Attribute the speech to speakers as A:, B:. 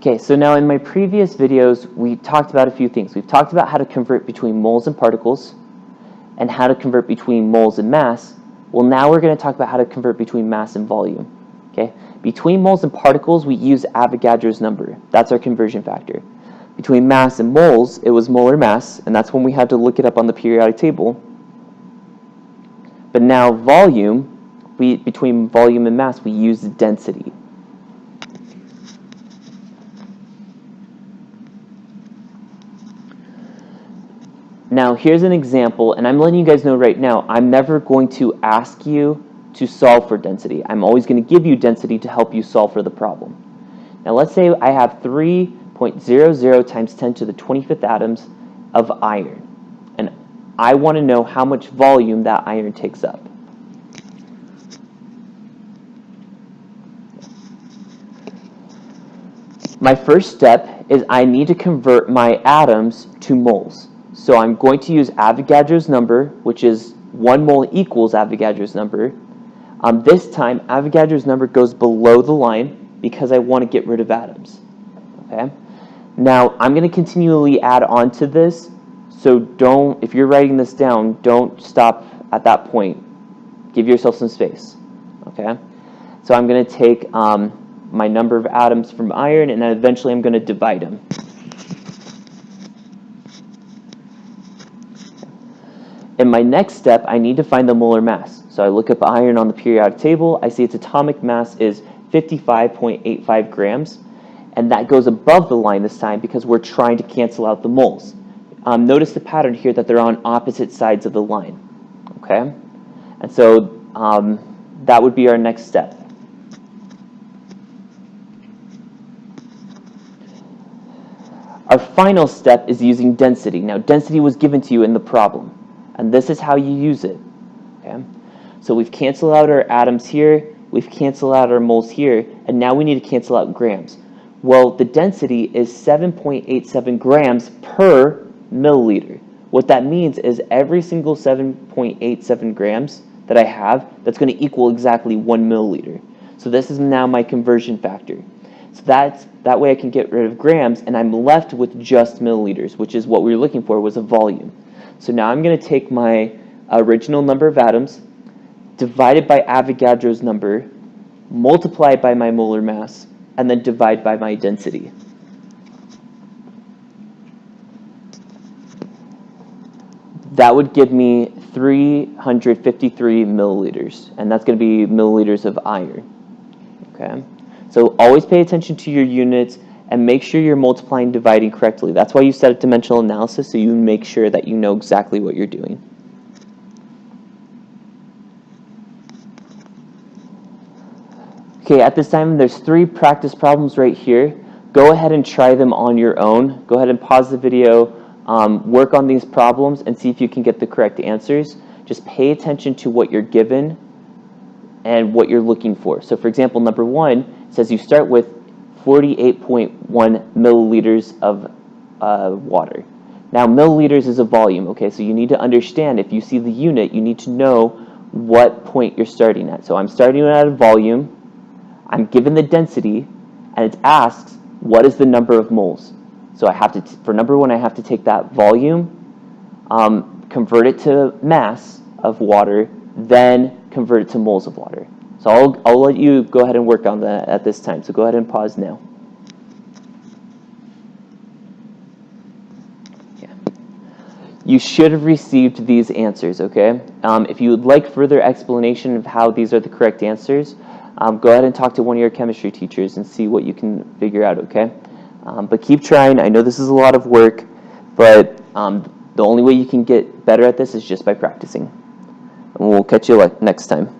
A: Okay, so now in my previous videos, we talked about a few things. We've talked about how to convert between moles and particles, and how to convert between moles and mass. Well, now we're going to talk about how to convert between mass and volume. Okay, between moles and particles, we use Avogadro's number. That's our conversion factor. Between mass and moles, it was molar mass, and that's when we had to look it up on the periodic table. But now volume, between volume and mass, we use density. Now, here's an example, and I'm letting you guys know right now, I'm never going to ask you to solve for density. I'm always going to give you density to help you solve for the problem. Now, let's say I have 3.00 times 10 to the 25th atoms of iron, and I want to know how much volume that iron takes up. My first step is I need to convert my atoms to moles. So I'm going to use Avogadro's number, which is 1 mole equals Avogadro's number. This time, Avogadro's number goes below the line because I want to get rid of atoms. Okay. Now, I'm going to continually add on to this, so if you're writing this down, don't stop at that point. Give yourself some space. Okay. So I'm going to take my number of atoms from iron, and then eventually I'm going to divide them. In my next step, I need to find the molar mass. So I look up iron on the periodic table. I see its atomic mass is 55.85 grams. And that goes above the line this time because we're trying to cancel out the moles. Notice the pattern here that they're on opposite sides of the line. Okay? And so that would be our next step. Our final step is using density. Now, density was given to you in the problem. And this is how you use it. Okay? So we've canceled out our atoms here, we've canceled out our moles here, and now we need to cancel out grams. Well, the density is 7.87 grams per milliliter. What that means is every single 7.87 grams that I have, that's going to equal exactly 1 milliliter. So this is now my conversion factor. So that way I can get rid of grams, and I'm left with just milliliters, which is what we were looking for, was a volume. So now I'm going to take my original number of atoms, divide it by Avogadro's number, multiply it by my molar mass, and then divide by my density. That would give me 353 milliliters, and that's going to be milliliters of iron. Okay? So always pay attention to your units, and make sure you're multiplying and dividing correctly. That's why you set a dimensional analysis, so you make sure that you know exactly what you're doing. Okay, at this time, there's 3 practice problems right here. Go ahead and try them on your own. Go ahead and pause the video, work on these problems, and see if you can get the correct answers. Just pay attention to what you're given and what you're looking for. So for example, number 1 says you start with 48.1 milliliters of water. Now, milliliters is a volume, okay? So you need to understand, if you see the unit, you need to know what point you're starting at. So I'm starting at a volume, I'm given the density, and it asks, what is the number of moles? So I have to, for number 1, I have to take that volume, convert it to mass of water, then convert it to moles of water. So I'll let you go ahead and work on that at this time. So go ahead and pause now. Yeah. You should have received these answers, okay? If you would like further explanation of how these are the correct answers, go ahead and talk to one of your chemistry teachers and see what you can figure out, okay? But keep trying. I know this is a lot of work, but the only way you can get better at this is just by practicing. And we'll catch you next time.